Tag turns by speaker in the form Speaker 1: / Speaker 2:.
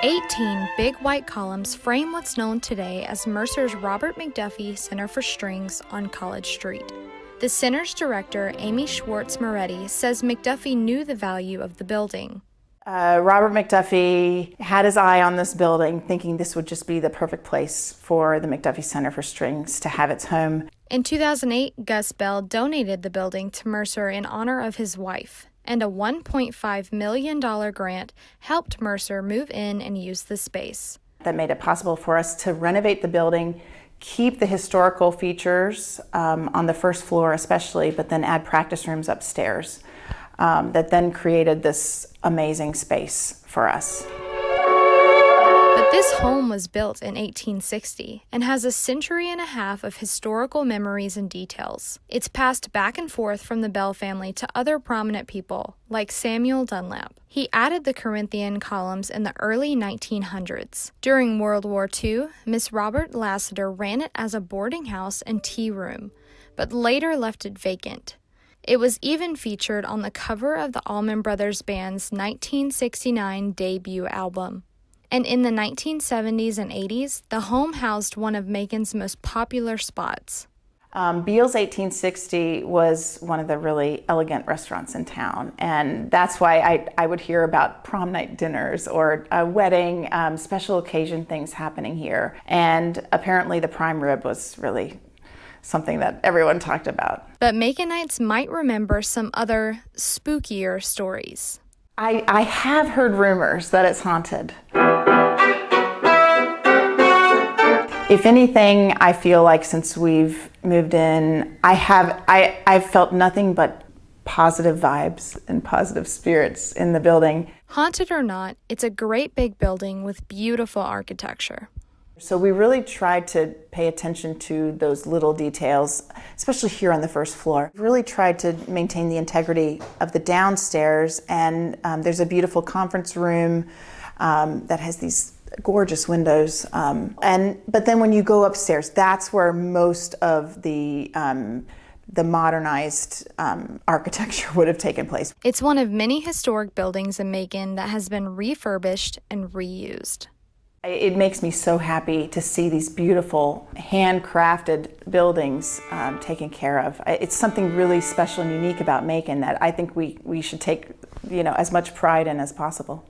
Speaker 1: 18 big white columns frame what's known today as Mercer's Robert McDuffie Center for Strings on College Street. The center's director, Amy Schwartz Moretti, says McDuffie knew the value of the building.
Speaker 2: Robert McDuffie had his eye on this building, thinking this would just be the perfect place for the McDuffie Center for Strings to have its home.
Speaker 1: In 2008, Gus Bell donated the building to Mercer in honor of his wife, and a $1.5 million grant helped Mercer move in and use the space.
Speaker 2: That made it possible for us to renovate the building, keep the historical features on the first floor especially, but then add practice rooms upstairs. That then created this amazing space for us.
Speaker 1: But this home was built in 1860 and has a century and a half of historical memories and details. It's passed back and forth from the Bell family to other prominent people, like Samuel Dunlap. He added the Corinthian columns in the early 1900s. During World War II, Miss Robert Lassiter ran it as a boarding house and tea room, but later left it vacant. It was even featured on the cover of the Allman Brothers Band's 1969 debut album. And in the 1970s and 80s, the home housed one of Macon's most popular spots.
Speaker 2: Beale's 1860 was one of the really elegant restaurants in town, and that's why I would hear about prom night dinners or a wedding, special occasion things happening here. And apparently the prime rib was really something that everyone talked about.
Speaker 1: But Maconites might remember some other spookier stories.
Speaker 2: I have heard rumors that it's haunted. If anything, I feel like since we've moved in, I've felt nothing but positive vibes and positive spirits in the building.
Speaker 1: Haunted or not, it's a great big building with beautiful architecture.
Speaker 2: So we really tried to pay attention to those little details, especially here on the first floor. We really tried to maintain the integrity of the downstairs, and there's a beautiful conference room that has these gorgeous windows. But then when you go upstairs, that's where most of the modernized architecture would have taken place.
Speaker 1: It's one of many historic buildings in Macon that has been refurbished and reused.
Speaker 2: It makes me so happy to see these beautiful handcrafted buildings taken care of. It's something really special and unique about Macon that I think we should take, as much pride in as possible.